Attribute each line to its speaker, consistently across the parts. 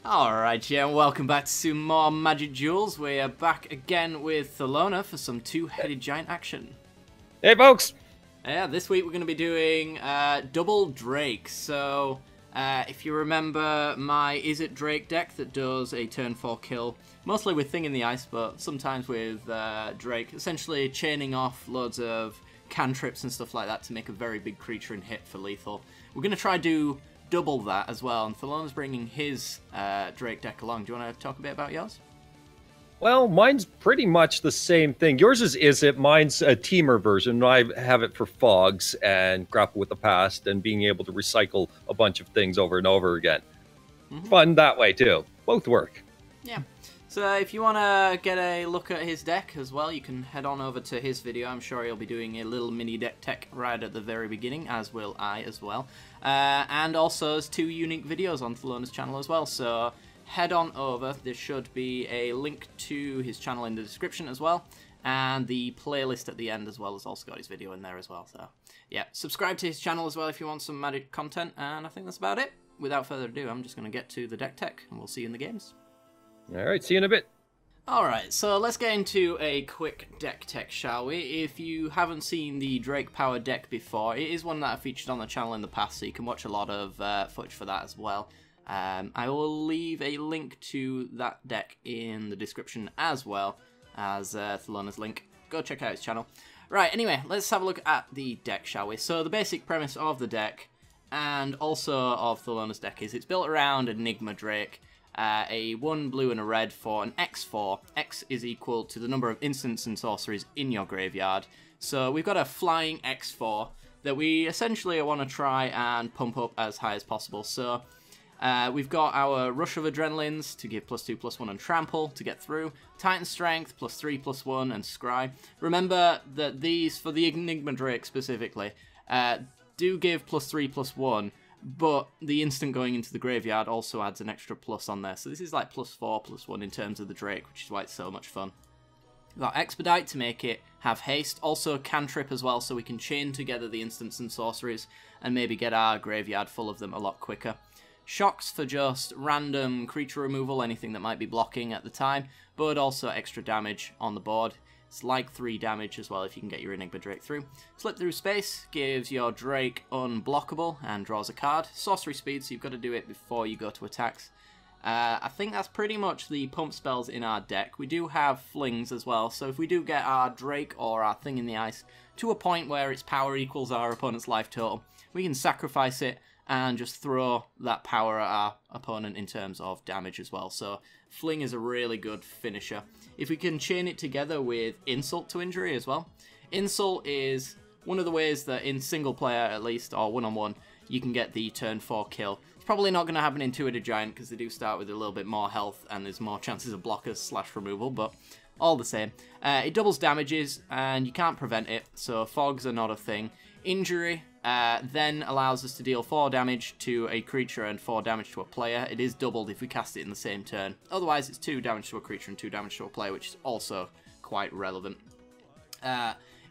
Speaker 1: Alright, yeah, welcome back to some more Magic Duels. We are back again with Thelona for some two-headed giant action.
Speaker 2: Hey folks!
Speaker 1: Yeah, this week we're going to be doing Double Drake. So, if you remember my Is It Drake deck that does a turn 4 kill, mostly with Thing in the Ice, but sometimes with Drake, essentially chaining off loads of cantrips and stuff like that to make a very big creature and hit for lethal. We're going to try do double that as well, and Thelona's bringing his Drake deck along. Do you want to talk a bit about yours?
Speaker 2: Well, mine's pretty much the same thing. Yours is It? Mine's a teamer version. I have it for fogs and grapple with the past and being able to recycle a bunch of things over and over again. Fun that way too. Both work.
Speaker 1: Yeah. So if you want to get a look at his deck as well, you can head on over to his video. I'm sure he'll be doing a little mini deck tech right at the very beginning, as will I as well. And also there's 2 unique videos on Thelona's channel as well, so head on over. There should be a link to his channel in the description as well, and the playlist at the end as well has also got his video in there as well. So yeah, subscribe to his channel as well if you want some Magic content, and I think that's about it. Without further ado, I'm just going to get to the deck tech, and we'll see you in the games.
Speaker 2: Alright, see you in a bit.
Speaker 1: Alright, so let's get into a quick deck tech, shall we? If you haven't seen the Drake Power deck before, it is one that I've featured on the channel in the past, so you can watch a lot of footage for that as well. I will leave a link to that deck in the description as well as Thelona's link. Go check out his channel. Right, anyway, let's have a look at the deck, shall we? So the basic premise of the deck, and also of Thelona's deck, is it's built around Enigma Drake. A 1 blue and a red for an X4. X is equal to the number of instants and sorceries in your graveyard. So we've got a flying X4 that we essentially want to try and pump up as high as possible. So we've got our Rush of Adrenalines to give +2/+1 and Trample to get through. Titan Strength +3/+1 and Scry. Remember that these, for the Enigma Drake specifically, do give +3/+1. But the instant going into the graveyard also adds an extra plus on there. So this is like +4/+1 in terms of the Drake, which is why it's so much fun. We've got Expedite to make it have haste. Also cantrip as well, so we can chain together the instants and sorceries and maybe get our graveyard full of them a lot quicker. Shocks for just random creature removal, anything that might be blocking at the time, but also extra damage on the board. It's like 3 damage as well if you can get your Enigma Drake through. Slip Through Space gives your Drake unblockable and draws a card. Sorcery speed, so you've got to do it before you go to attacks. I think that's pretty much the pump spells in our deck. We do have flings as well, so if we do get our Drake or our Thing in the Ice to a point where its power equals our opponent's life total, we can sacrifice it and just throw that power at our opponent in terms of damage as well. So Fling is a really good finisher. If we can chain it together with Insult to Injury as well. Insult is one of the ways that in single player at least, or one-on-one, you can get the turn 4 kill. It's probably not going to happen in Two-Headed Giant because they do start with a little bit more health and there's more chances of blockers / removal, but all the same. It doubles damages and you can't prevent it, so fogs are not a thing. Injury then allows us to deal 4 damage to a creature and 4 damage to a player. It is doubled if we cast it in the same turn. Otherwise, it's 2 damage to a creature and 2 damage to a player, which is also quite relevant.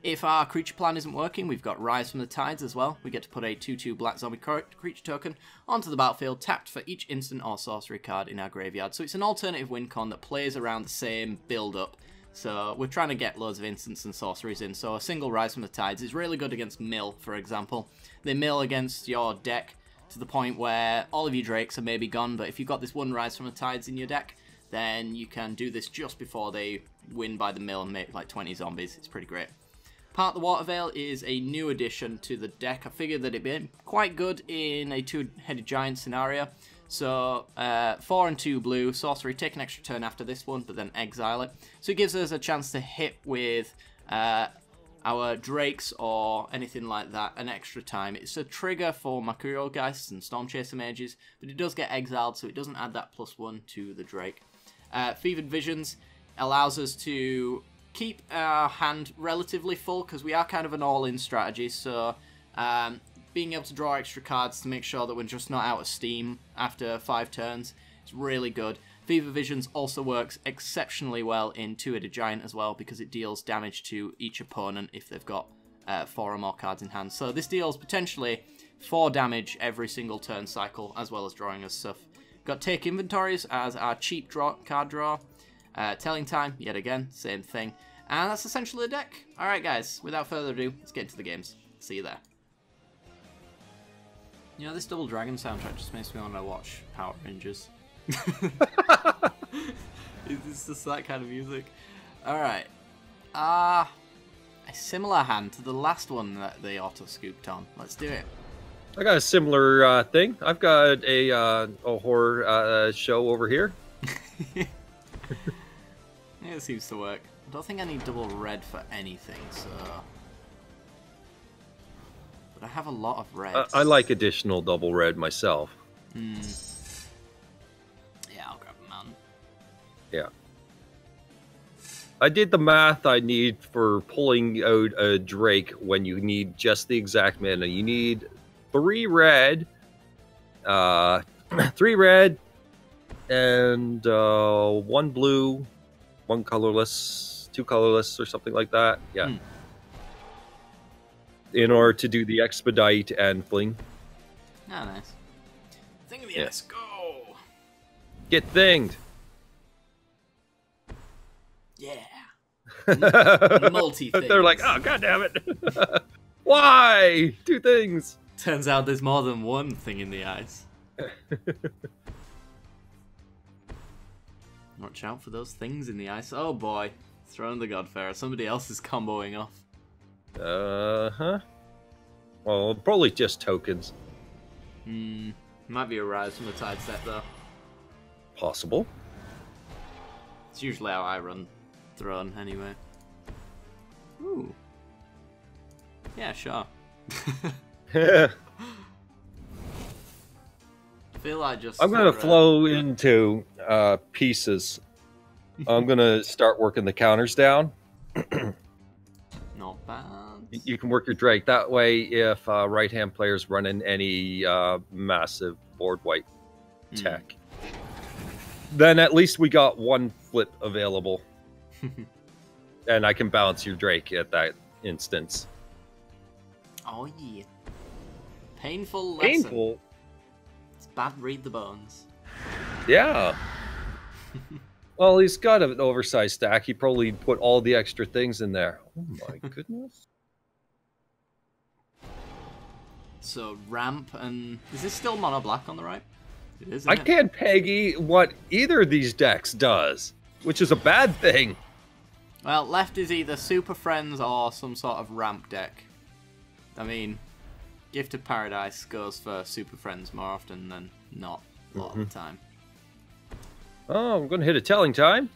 Speaker 1: If our creature plan isn't working, we've got Rise from the Tides as well. We get to put a 2/2 black zombie creature token onto the battlefield, tapped for each instant or sorcery card in our graveyard. So it's an alternative win con that plays around the same build-up. So we're trying to get loads of instants and sorceries in, so a single Rise from the Tides is really good against mill, for example. They mill against your deck to the point where all of your Drakes are maybe gone, but if you've got this one Rise from the Tides in your deck, then you can do this just before they win by the mill and make like 20 zombies. It's pretty great. Part the Water Veil is a new addition to the deck. I figured that it'd be quite good in a Two-Headed Giant scenario. So, 4 and 2 blue, sorcery, take an extra turn after this one, but then exile it. So it gives us a chance to hit with our Drakes or anything like that an extra time. It's a trigger for Mercurial Geists and Stormchaser Mages, but it does get exiled, so it doesn't add that +1 to the Drake. Fevered Visions allows us to keep our hand relatively full, because we are kind of an all-in strategy, so being able to draw extra cards to make sure that we're just not out of steam after 5 turns is really good. Fever Visions also works exceptionally well in Two-Headed Giant as well, because it deals damage to each opponent if they've got 4 or more cards in hand. So this deals potentially 4 damage every single turn cycle, as well as drawing us stuff. Got take inventories as our cheap card draw. Telling time, yet again, same thing. And that's essentially the deck. Alright guys, without further ado, let's get into the games. See you there. You know, this Double Dragon soundtrack just makes me want to watch Power Rangers. It's just that kind of music. Alright. A similar hand to the last one that they auto-scooped on. Let's do it.
Speaker 2: I got a similar thing. I've got a horror show over here.
Speaker 1: Yeah, it seems to work. I don't think I need double red for anything, so... But I have a lot of reds.
Speaker 2: I like additional double red myself.
Speaker 1: Yeah, I'll grab them, man.
Speaker 2: Yeah. I did the math I need for pulling out a Drake when you need just the exact mana. You need 3 red, 3 red, and 1 blue, 1 colorless, 2 colorless, or something like that. Yeah. In order to do the expedite and fling.
Speaker 1: Ah, nice. Thing of the ice, go!
Speaker 2: Get thinged.
Speaker 1: Yeah. Multi-things.
Speaker 2: They're like, oh, god damn it. Why? 2 things.
Speaker 1: Turns out there's more than one thing in the ice. Watch out for those things in the ice. Oh boy. Throwing the Godfarer. Somebody else is comboing off.
Speaker 2: Uh-huh. Well, probably just tokens.
Speaker 1: Might be a rise from the Tide set though.
Speaker 2: Possible.
Speaker 1: It's usually how I run Throne anyway. Ooh. Yeah, sure. I feel like just...
Speaker 2: I'm going to flow into pieces. I'm going to start working the counters down.
Speaker 1: Not bad.
Speaker 2: You can work your Drake. That way, if right-hand players run in any massive board wipe tech, then at least we got 1 flip available. And I can balance your Drake at that instance.
Speaker 1: Oh, yeah. Painful lesson.
Speaker 2: Painful?
Speaker 1: It's bad read the bones.
Speaker 2: Yeah. Well, he's got an oversized stack. He probably put all the extra things in there. Oh my goodness.
Speaker 1: So, ramp and... Is this still mono black on the right? It is,
Speaker 2: I can't peggy what either of these decks does, which is a bad thing.
Speaker 1: Well, left is either Super Friends or some sort of ramp deck. I mean, Gift of Paradise goes for Super Friends more often than not a lot of the time.
Speaker 2: Oh, I'm going to hit a telling time.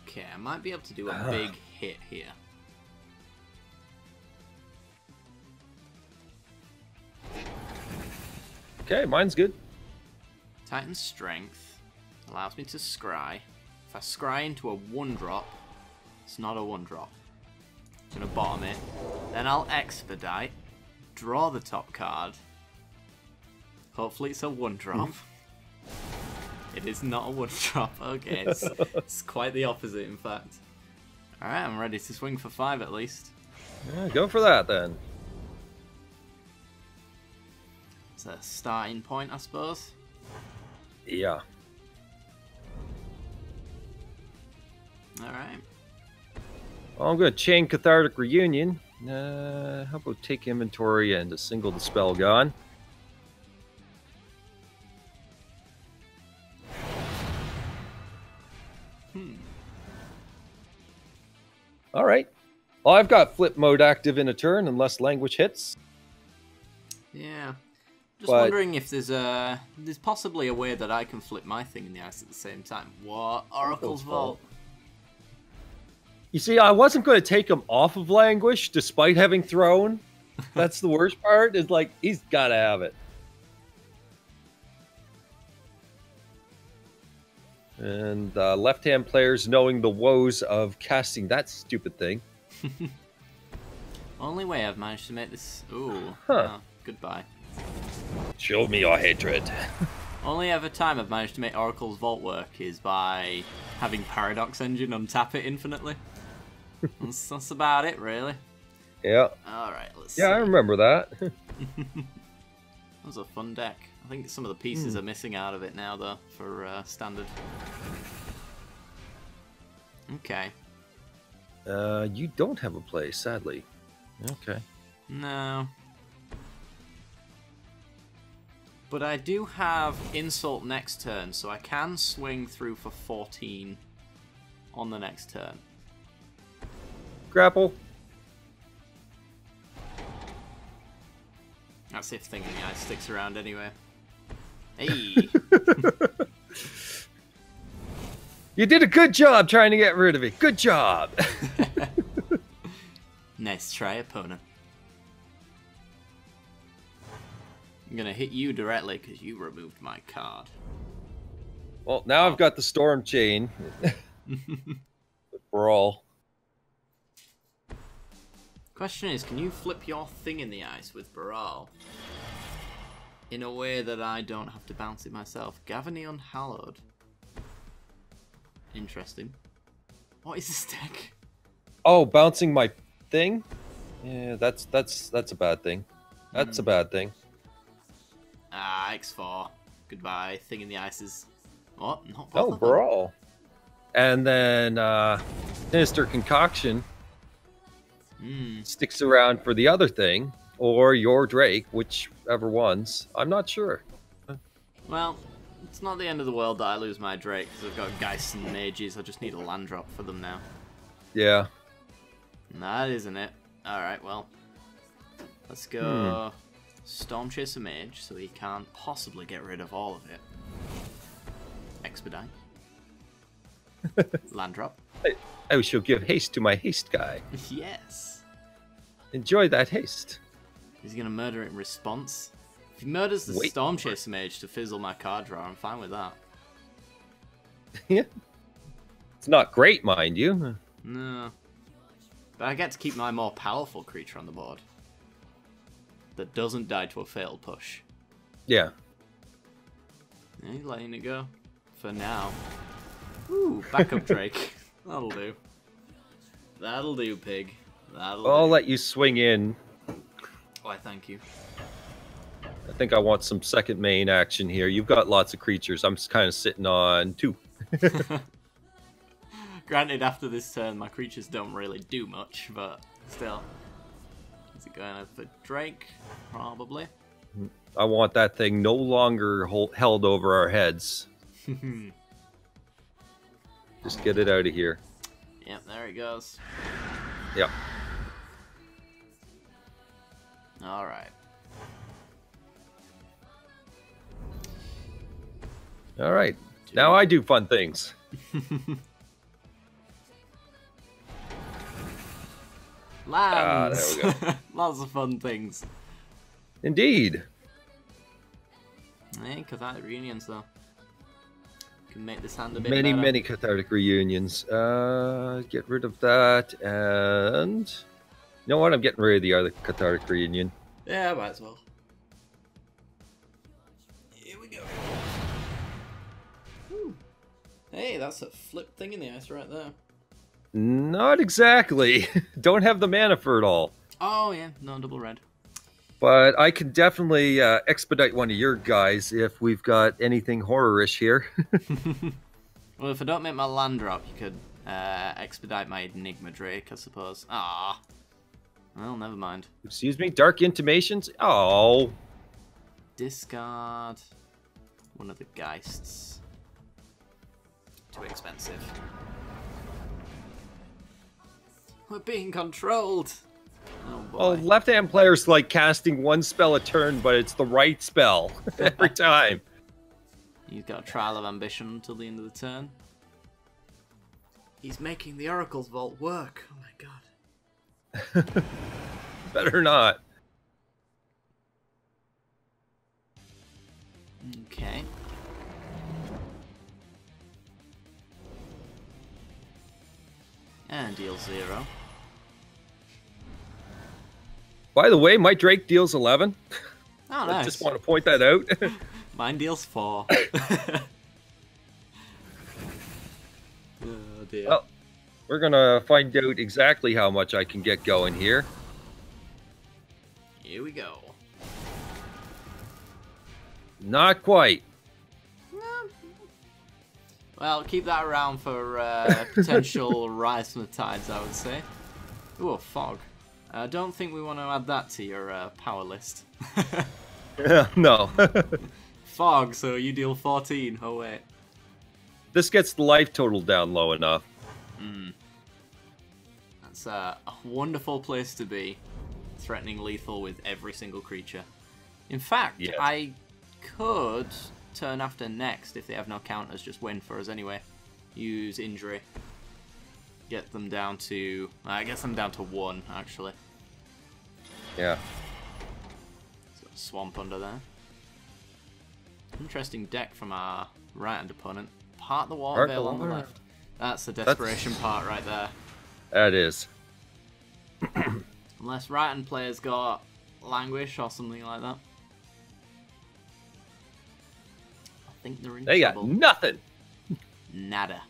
Speaker 1: Okay, I might be able to do a big hit here.
Speaker 2: Okay, mine's good.
Speaker 1: Titan Strength allows me to scry. If I scry into a 1-drop, it's not a 1-drop. I'm going to bottom it. Then I'll expedite, draw the top card. Hopefully it's a 1-drop. It is not a 1-drop. Okay, it's quite the opposite, in fact. Alright, I'm ready to swing for 5 at least.
Speaker 2: Yeah, go for that then.
Speaker 1: It's a starting point, I suppose.
Speaker 2: Yeah.
Speaker 1: Alright.
Speaker 2: Well, I'm going to chain Cathartic Reunion. How about take inventory and a single Dispel Gone? All right. Well, I've got flip mode active in a turn unless language hits.
Speaker 1: Yeah. Just wondering if there's possibly a way that I can flip my thing in the ice at the same time. What? Oracle's Vault.
Speaker 2: You see, I wasn't going to take him off of Languish despite having thrown. That's the worst part. Is like, he's got to have it. And left-hand players knowing the woes of casting that stupid thing.
Speaker 1: Only way I've managed to make this... Ooh.
Speaker 2: Huh.
Speaker 1: Oh, goodbye.
Speaker 2: Show me your hatred.
Speaker 1: Only ever time I've managed to make Oracle's Vault work is by having Paradox Engine untap it infinitely. That's about it, really.
Speaker 2: Yeah.
Speaker 1: Alright, let's see.
Speaker 2: Yeah, I remember that.
Speaker 1: That was a fun deck. I think some of the pieces are missing out of it now, though, for standard. Okay.
Speaker 2: You don't have a play, sadly. Okay.
Speaker 1: No. But I do have Insult next turn, so I can swing through for 14 on the next turn.
Speaker 2: Grapple.
Speaker 1: That's if Thing in the Ice sticks around anyway. Hey!
Speaker 2: You did a good job trying to get rid of it. Good job.
Speaker 1: Nice try, opponent. I'm gonna hit you directly because you removed my card.
Speaker 2: Well, now I've got the Storm Chain. Brawl.
Speaker 1: Question is, can you flip your Thing in the Ice with Baral in a way that I don't have to bounce it myself? Gavany Unhallowed. Interesting. What is this deck?
Speaker 2: Oh, bouncing my thing? Yeah, that's a bad thing. That's a bad thing.
Speaker 1: Ah, X4. Goodbye. Thing in the Ice is... What? Not both
Speaker 2: Oh,
Speaker 1: of them.
Speaker 2: Brawl. And then Sinister Concoction sticks around for the other thing, or your Drake, whichever ones. I'm not sure.
Speaker 1: Well, it's not the end of the world that I lose my Drake, because I've got Geists and Mages. I just need a land drop for them now.
Speaker 2: Yeah.
Speaker 1: That isn't it. Alright, well. Let's go Storm Chaser Mage, so he can't possibly get rid of all of it. Expedite. Land drop.
Speaker 2: I shall give haste to my haste guy.
Speaker 1: Yes.
Speaker 2: Enjoy that haste.
Speaker 1: He's gonna murder it in response. If he murders the Storm Chaser Mage to fizzle my card draw, I'm fine with that.
Speaker 2: Yeah. It's not great, mind you.
Speaker 1: No. But I get to keep my more powerful creature on the board. That doesn't die to a failed push.
Speaker 2: Yeah.
Speaker 1: Yeah, he's letting it go. For now. Ooh, backup Drake. That'll do. That'll do, pig. That'll
Speaker 2: I'll
Speaker 1: do.
Speaker 2: let you swing in.
Speaker 1: Why, thank you.
Speaker 2: I think I want some second main action here. You've got lots of creatures. I'm just kind of sitting on 2.
Speaker 1: Granted, after this turn, my creatures don't really do much, but still. Is it going for Drake? Probably.
Speaker 2: I want that thing no longer held over our heads. Just get it out of here.
Speaker 1: Yep, there he goes.
Speaker 2: Yep.
Speaker 1: Alright.
Speaker 2: All right. Now I do fun things.
Speaker 1: Lands!
Speaker 2: there we go.
Speaker 1: Lots of fun things.
Speaker 2: Indeed.
Speaker 1: Hey, Cathartic Reunions, though. Can make this hand a bit
Speaker 2: Many,
Speaker 1: better.
Speaker 2: many cathartic reunions. Get rid of that, and you know what? I'm getting rid of the other cathartic reunion.
Speaker 1: Yeah, might as well. Here we go. Whew. Hey, that's a flip Thing in the Ice right there.
Speaker 2: Not exactly. Don't have the mana for it all.
Speaker 1: Oh yeah, no double red.
Speaker 2: But I can definitely expedite one of your guys if we've got anything horror-ish here.
Speaker 1: Well, if I don't make my land drop, you could expedite my Enigma Drake, I suppose. Ah. Well, never mind.
Speaker 2: Excuse me? Dark Intimations? Oh.
Speaker 1: Discard one of the Geists. Too expensive. We're being controlled. Oh boy.
Speaker 2: Well, left-hand players like casting one spell a turn, but it's the right spell every time.
Speaker 1: He's got a Trial of Ambition until the end of the turn. He's making the Oracle's Vault work. Oh my god.
Speaker 2: Better not.
Speaker 1: Okay. And deal 0.
Speaker 2: By the way, my Drake deals 11.
Speaker 1: Oh, nice.
Speaker 2: I just want to point that out.
Speaker 1: Mine deals 4. Oh dear.
Speaker 2: Well, we're going to find out exactly how much I can get going here.
Speaker 1: Here we go.
Speaker 2: Not quite.
Speaker 1: Well, keep that around for potential rise from the tides, I would say. Ooh, a fog. I don't think we want to add that to your power list.
Speaker 2: No.
Speaker 1: Fog, so you deal 14. Oh, wait.
Speaker 2: This gets the life total down low enough.
Speaker 1: That's a wonderful place to be. Threatening lethal with every single creature. In fact,
Speaker 2: Yes.
Speaker 1: I could turn after next if they have no counters, just win for us anyway. Use injury. Get them down to... I guess them down to 1, actually.
Speaker 2: Yeah.
Speaker 1: So swamp under there. Interesting deck from our right-hand opponent. Part the water veil on the left. That's the desperation part right there.
Speaker 2: That is.
Speaker 1: Unless right-hand players got Languish or something like that. I think they're in
Speaker 2: They got
Speaker 1: trouble.
Speaker 2: nothing.
Speaker 1: Nada.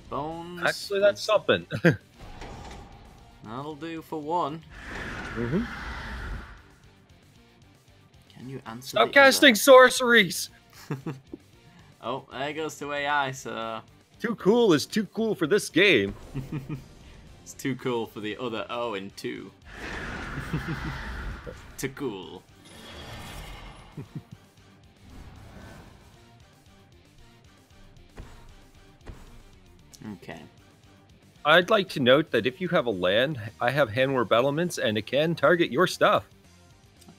Speaker 1: Bones.
Speaker 2: Actually, that's something.
Speaker 1: That'll do for 1.
Speaker 2: Mm-hmm.
Speaker 1: Can you answer
Speaker 2: Stop
Speaker 1: the
Speaker 2: casting sorceries.
Speaker 1: other? Oh, there goes to AI, so...
Speaker 2: Too cool is too cool for this game.
Speaker 1: It's too cool for the other 0 and 2. Too cool. Okay.
Speaker 2: I'd like to note that if you have a land, I have Handwarp Elements, and it can target your stuff.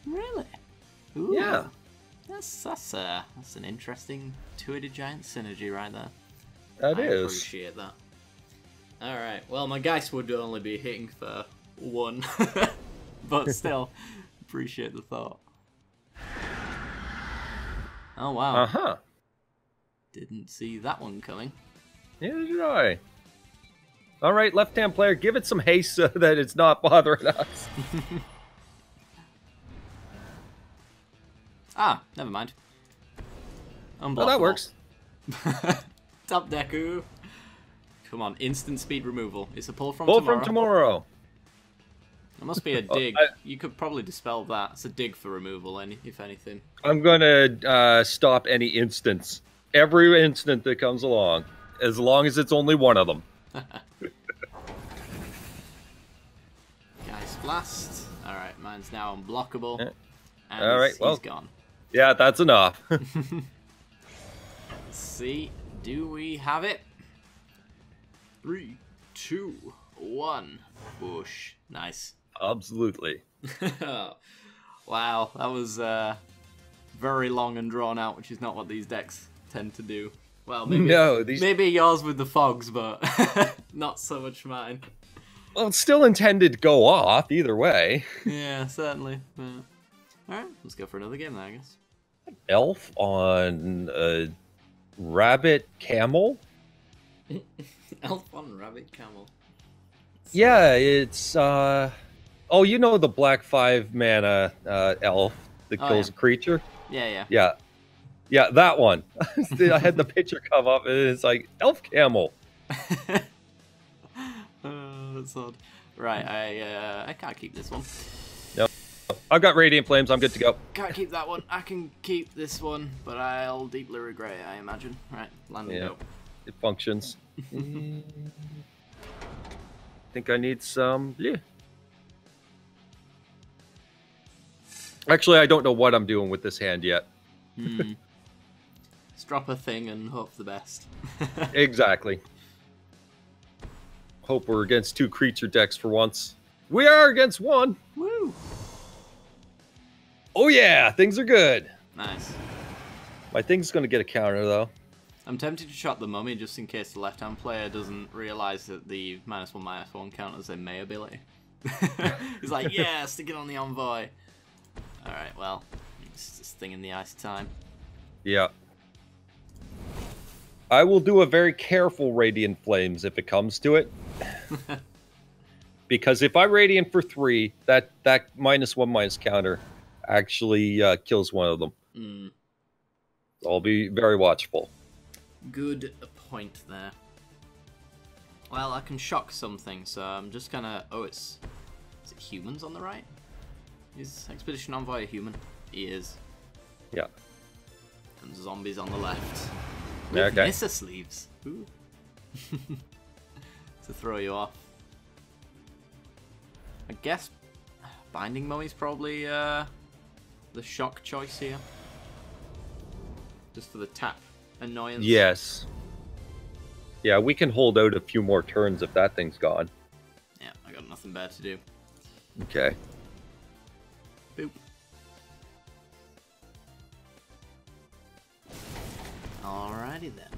Speaker 1: Really? Ooh.
Speaker 2: Yeah.
Speaker 1: That's an interesting two-headed giant synergy right there.
Speaker 2: That
Speaker 1: I
Speaker 2: is.
Speaker 1: appreciate that. Alright, well my Geist would only be hitting for 1. But still, appreciate the thought. Oh wow.
Speaker 2: Uh-huh.
Speaker 1: Didn't see that one coming.
Speaker 2: Neither did I. All right, left-hand player, give it some haste so that it's not bothering us.
Speaker 1: Ah, never mind. Unblockable.
Speaker 2: Oh, that works.
Speaker 1: Top Deku. Come on, instant speed removal. It's a pull from
Speaker 2: Pull
Speaker 1: tomorrow.
Speaker 2: from tomorrow.
Speaker 1: It must be a dig.
Speaker 2: I-
Speaker 1: You could probably dispel that. It's a dig for removal, if anything.
Speaker 2: I'm going to stop any instance. Every instant that comes along. As long as it's only one of them.
Speaker 1: Geist Blast. Alright, mine's now unblockable.
Speaker 2: Yeah.
Speaker 1: And
Speaker 2: All right,
Speaker 1: he's
Speaker 2: well.
Speaker 1: gone.
Speaker 2: Yeah, that's enough.
Speaker 1: Let's see. Do we have it? 3, 2, 1. Whoosh. Nice.
Speaker 2: Absolutely.
Speaker 1: Wow, that was very long and drawn out, which is not what these decks tend to do. Well, maybe, maybe yours with the fogs, but not so much mine.
Speaker 2: Well, it's still intended to go off either way.
Speaker 1: Yeah, certainly. Yeah. Alright, let's go for another game then, I guess.
Speaker 2: Elf on a rabbit camel?
Speaker 1: Elf on Rabbit Camel.
Speaker 2: Yeah, it's oh, you know the black 5 mana elf that kills
Speaker 1: yeah.
Speaker 2: a creature?
Speaker 1: Yeah.
Speaker 2: Yeah, that one. I had the picture come up and it's like elf camel.
Speaker 1: That's odd. Right, I can't keep this one.
Speaker 2: No. I've got Radiant Flames, I'm good to go.
Speaker 1: Can't keep that one. I can keep this one, but I'll deeply regret it, I imagine. Right, land and go.
Speaker 2: It functions. Think I need some. Yeah. Actually, I don't know what I'm doing with this hand yet.
Speaker 1: Let's drop a thing and hope for the best.
Speaker 2: Exactly. Hope we're against 2 creature decks for once. We are against 1.
Speaker 1: Woo!
Speaker 2: Oh yeah, things are good.
Speaker 1: Nice.
Speaker 2: My thing's going to get a counter though.
Speaker 1: I'm tempted to shot the mummy just in case the left-hand player doesn't realize that the -1/-1 counters a May ability. He's like, yeah, stick it on the envoy. Alright, well, it's just thing in the ice time.
Speaker 2: Yeah. I will do a very careful Radiant Flames if it comes to it. Because if I Radiant for 3, that -1/- counter actually kills one of them. So I'll be very watchful.
Speaker 1: Good point there. Well, I can shock something, so I'm just gonna... Oh, is it humans on the right? Is Expedition Envoy a human? He is.
Speaker 2: Yeah.
Speaker 1: And zombies on the left.
Speaker 2: Yeah,
Speaker 1: With
Speaker 2: okay.
Speaker 1: Nissa sleeves. Ooh. To throw you off. I guess Binding Mummy's probably the shock choice here. Just for the tap annoyance.
Speaker 2: Yes. Yeah, we can hold out a few more turns if that thing's gone.
Speaker 1: Yeah, I got nothing better to do.
Speaker 2: Okay.
Speaker 1: Boop. Alrighty then.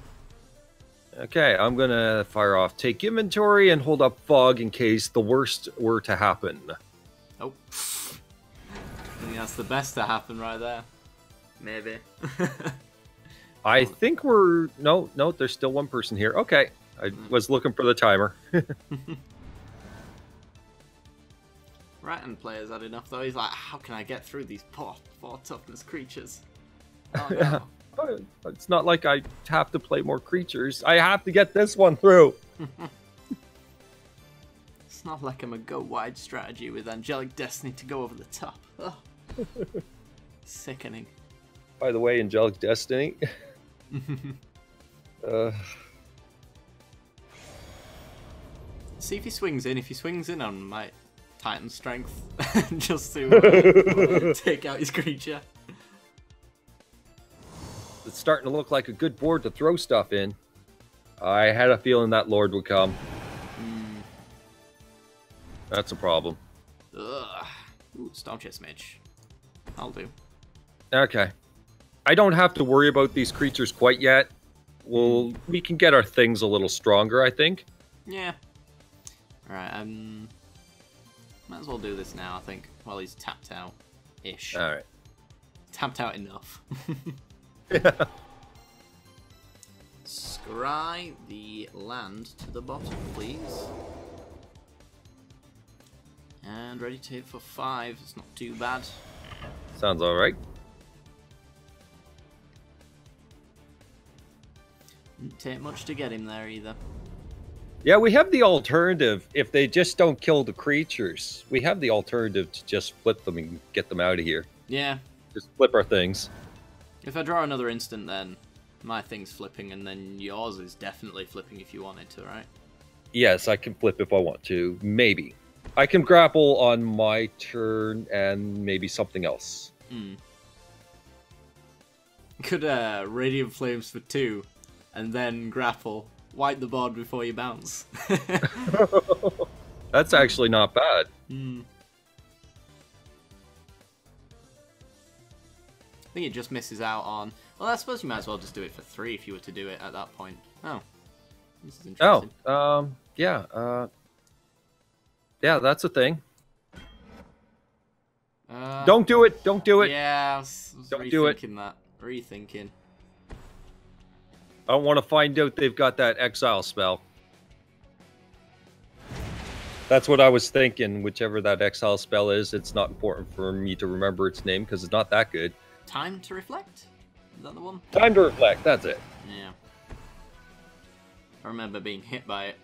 Speaker 2: Okay, I'm gonna fire off take inventory and hold up fog in case the worst were to happen.
Speaker 1: Oh. I think that's the best to happen right there. Maybe.
Speaker 2: I think we're... No, there's still one person here. Okay, I was looking for the timer.
Speaker 1: Rattan player's had enough though. He's like, how can I get through these poor toughness creatures? Oh no.
Speaker 2: It's not like I have to play more creatures. I have to get this one through.
Speaker 1: It's not like I'm a go wide strategy with Angelic Destiny to go over the top. Oh. Sickening.
Speaker 2: By the way, Angelic Destiny.
Speaker 1: See if he swings in. If he swings in on my Titan strength, just to take out his creature.
Speaker 2: It's starting to look like a good board to throw stuff in. I had a feeling that Lord would come. That's a problem.
Speaker 1: Ugh. Ooh, Storm Chest Mage. I'll do.
Speaker 2: Okay. I don't have to worry about these creatures quite yet. We can get our things a little stronger, I think.
Speaker 1: Yeah. Alright, might as well do this now, I think, while he's tapped out-ish.
Speaker 2: Alright.
Speaker 1: Tapped out enough. Scry the land to the bottom, please. And ready to hit for 5. It's not too bad.
Speaker 2: Sounds alright.
Speaker 1: Didn't take much to get him there either.
Speaker 2: Yeah, we have the alternative. If they just don't kill the creatures, we have the alternative to just flip them and get them out of here.
Speaker 1: Yeah.
Speaker 2: Just flip our things.
Speaker 1: If I draw another instant, then my thing's flipping, and then yours is definitely flipping if you wanted to, right?
Speaker 2: Yes, I can flip if I want to. Maybe. I can grapple on my turn and maybe something else.
Speaker 1: Could Radiant Flames for 2, and then grapple. Wipe the board before you bounce.
Speaker 2: That's actually not bad.
Speaker 1: I think it just misses out on... Well, I suppose you might as well just do it for 3 if you were to do it at that point. Oh. This is interesting.
Speaker 2: Yeah. Yeah, that's a thing.
Speaker 1: Uh,
Speaker 2: Don't do it. Don't do it.
Speaker 1: Yeah, I was
Speaker 2: Don't do it.
Speaker 1: rethinking that. Rethinking.
Speaker 2: I don't want to find out they've got that exile spell. That's what I was thinking. Whichever that exile spell is, it's not important for me to remember its name because it's not that good.
Speaker 1: Time to Reflect? Is that the one?
Speaker 2: Time to Reflect. That's it.
Speaker 1: Yeah. I remember being hit by it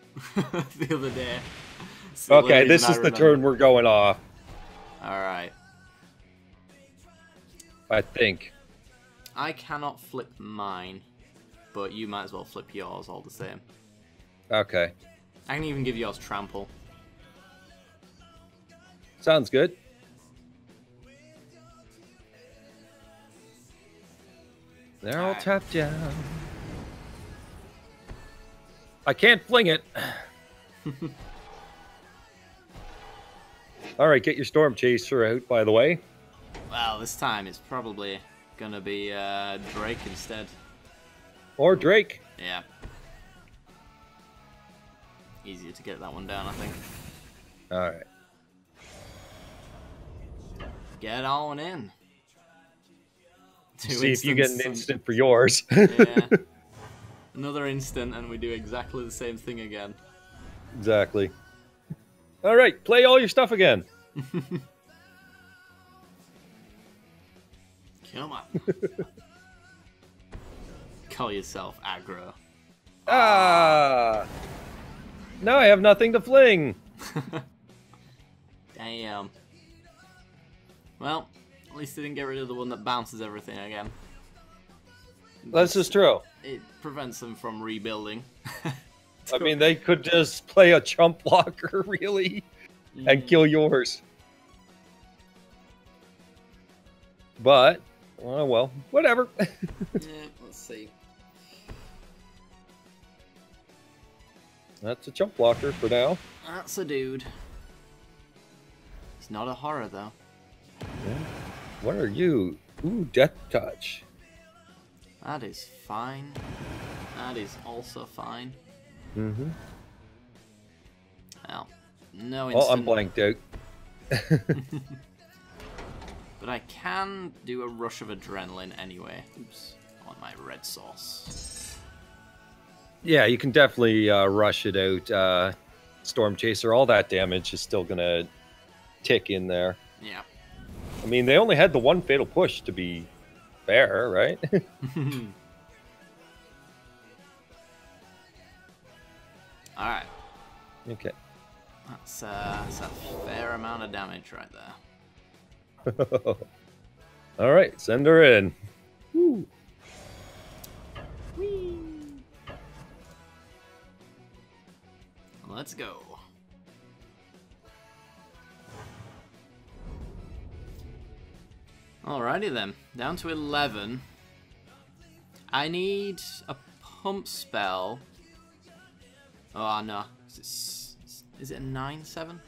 Speaker 1: the other day.
Speaker 2: Okay, this is the turn we're going off.
Speaker 1: Alright.
Speaker 2: I think.
Speaker 1: I cannot flip mine, but you might as well flip yours all the same.
Speaker 2: Okay.
Speaker 1: I can even give yours Trample.
Speaker 2: Sounds good. They're all tapped down. I can't fling it. Alright, get your Storm Chaser out, by the way.
Speaker 1: Well, this time it's probably gonna be Drake instead.
Speaker 2: Or Drake.
Speaker 1: Yeah. Easier to get that one down, I think.
Speaker 2: Alright.
Speaker 1: Get on in.
Speaker 2: See if you get an instant for yours.
Speaker 1: Yeah. Another instant and we do exactly the same thing again.
Speaker 2: Exactly. Alright, play all your stuff again.
Speaker 1: Come on. Call yourself aggro.
Speaker 2: Ah! Now I have nothing to fling.
Speaker 1: Damn. Well, at least they didn't get rid of the one that bounces everything again.
Speaker 2: This is true.
Speaker 1: It prevents them from rebuilding.
Speaker 2: I mean, they could just play a chump blocker, really, and kill yours. But, oh well, whatever.
Speaker 1: Yeah, let's see.
Speaker 2: That's a chump blocker for now.
Speaker 1: That's a dude. It's not a horror, though.
Speaker 2: Yeah. What are you? Ooh, Death Touch.
Speaker 1: That is fine. That is also fine.
Speaker 2: Mm-hmm.
Speaker 1: Well, no instant...
Speaker 2: Oh, I'm blanked out.
Speaker 1: But I can do a rush of adrenaline anyway. Oops, I want my red sauce.
Speaker 2: Yeah, you can definitely rush it out. Storm Chaser, all that damage is still going to tick in there.
Speaker 1: Yeah.
Speaker 2: I mean, they only had the one fatal push to be fair, right?
Speaker 1: Alright.
Speaker 2: Okay.
Speaker 1: That's a fair amount of damage right there.
Speaker 2: All right, send her in. Woo.
Speaker 1: Whee! Let's go. Alrighty then, down to 11. I need a pump spell. Oh no, is it a 9/7?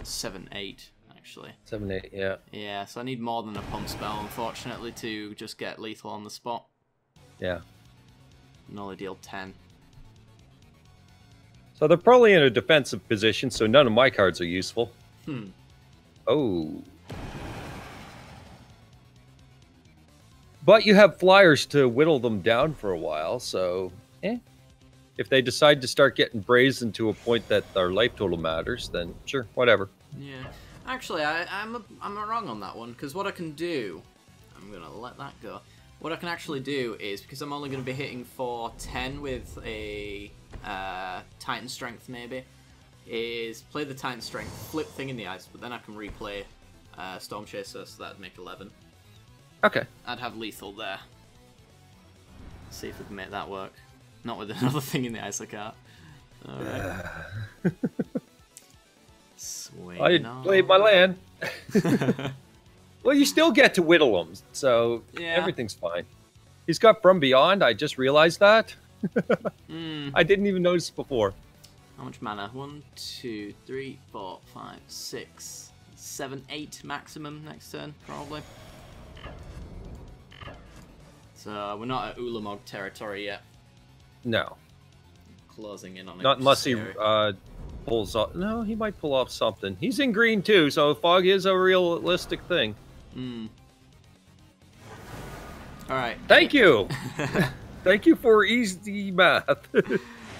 Speaker 1: 7/8 actually.
Speaker 2: 7/8, yeah.
Speaker 1: Yeah, so I need more than a pump spell, unfortunately, to just get lethal on the spot.
Speaker 2: Yeah.
Speaker 1: And only deal 10.
Speaker 2: So they're probably in a defensive position, so none of my cards are useful. Oh. But you have flyers to whittle them down for a while, so if they decide to start getting brazen to a point that their life total matters, then sure, whatever.
Speaker 1: Yeah. Actually, I'm wrong on that one, because what I can do... I'm going to let that go. What I can actually do is, because I'm only going to be hitting for 10 with a Titan Strength maybe, is play the Titan Strength, flip Thing in the Ice, but then I can replay Storm Chaser, so that'd make 11.
Speaker 2: Okay.
Speaker 1: I'd have lethal there. See if we can make that work. Not with another Thing in the Ice, I can't. Alright.
Speaker 2: I played my land. Well, you still get to whittle them, so everything's fine. He's got From Beyond, I just realized that. I didn't even notice before.
Speaker 1: How much mana? 1, 2, 3, 4, 5, 6, 7, 8 maximum next turn, probably. So we're not at Ulamog territory yet.
Speaker 2: No.
Speaker 1: Closing in on it.
Speaker 2: Not unless he pulls off. No, he might pull off something. He's in green too, so fog is a realistic thing.
Speaker 1: Alright.
Speaker 2: Thank you! Thank you for easy math.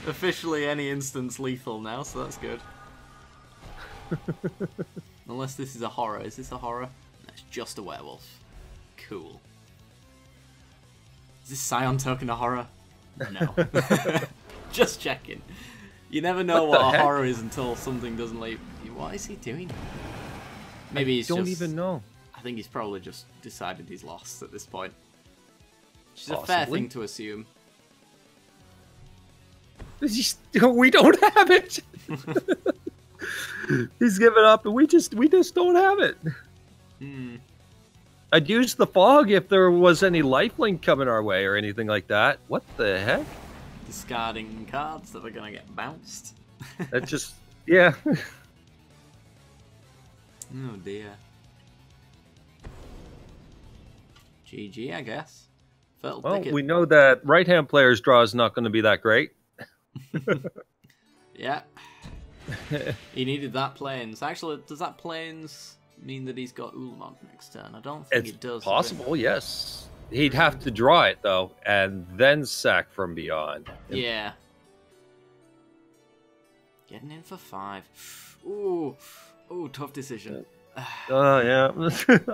Speaker 1: Officially any instance lethal now, so that's good. Unless this is a horror. Is this a horror? That's just a werewolf. Cool. Is this Scion token a horror? No. Just checking. You never know what a horror is until something doesn't leave. What is he doing? Maybe he's
Speaker 2: don't even know.
Speaker 1: I think he's probably just decided he's lost at this point. Which is a fair thing to assume.
Speaker 2: We don't have it. He's given up, and we just don't have it. I'd use the fog if there was any lifelink coming our way or anything like that. What the heck?
Speaker 1: Discarding cards that are gonna get bounced.
Speaker 2: That just yeah.
Speaker 1: Oh dear. GG, I guess.
Speaker 2: Well, we know that right-hand player's draw is not going to be that great.
Speaker 1: Yeah. He needed that plains. Actually, does that plains mean that he's got Ulamog next turn? I don't think it does.
Speaker 2: It's possible, yes. He'd have to draw it, though, and then sack From Beyond.
Speaker 1: Yeah. Getting in for 5. Ooh, tough decision.
Speaker 2: Oh, yeah.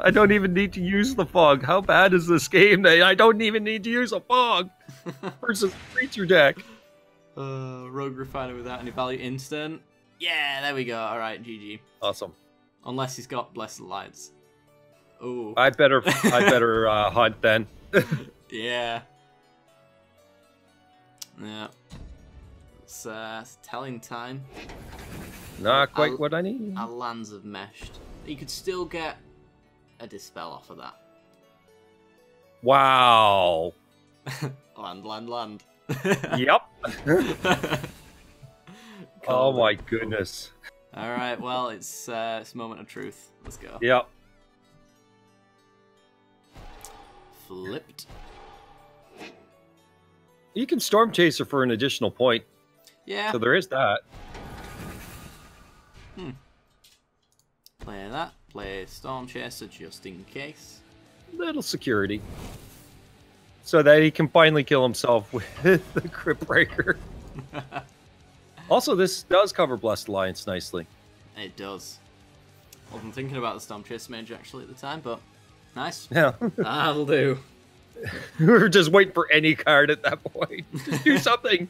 Speaker 2: I don't even need to use the fog. How bad is this game? I don't even need to use a fog versus creature deck.
Speaker 1: Rogue Refiner without any value instant. Yeah, there we go. Alright, GG.
Speaker 2: Awesome.
Speaker 1: Unless he's got Blessed Lights. Ooh.
Speaker 2: I better hunt then.
Speaker 1: Yeah. Yeah. It's telling time.
Speaker 2: Not quite what I need.
Speaker 1: Our lands have meshed. You could still get a dispel off of that.
Speaker 2: Wow.
Speaker 1: Land.
Speaker 2: Yep. Oh my goodness.
Speaker 1: Alright, well, it's a moment of truth. Let's go.
Speaker 2: Yep.
Speaker 1: Flipped.
Speaker 2: You can Storm Chaser for an additional point.
Speaker 1: Yeah.
Speaker 2: So there is that.
Speaker 1: Play that. Play Storm Chaser just in case.
Speaker 2: Little security. So that he can finally kill himself with the Crypt Breaker. Also, this does cover Blessed Alliance nicely.
Speaker 1: It does. Wasn't thinking about the Storm Chaser mage actually at the time, but nice.
Speaker 2: Yeah.
Speaker 1: That'll do.
Speaker 2: We were just waiting for any card at that point. Just do something.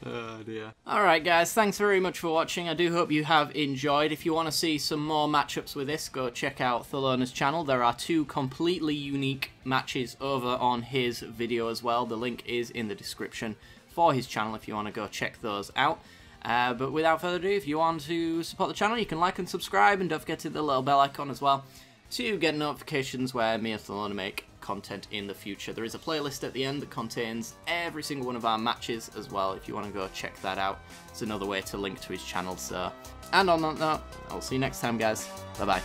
Speaker 1: Oh dear. Alright guys, thanks very much for watching. I do hope you have enjoyed. If you want to see some more matchups with this, go check out Thalona's channel. There are 2 completely unique matches over on his video as well. The link is in the description for his channel if you want to go check those out. But without further ado, if you want to support the channel, you can like and subscribe, and don't forget to hit the little bell icon as well to get notifications where me and Thalona make content in the future. There is a playlist at the end that contains every single one of our matches as well, if you want to go check that out. It's another way to link to his channel. So, and on that note, I'll see you next time, guys. Bye bye.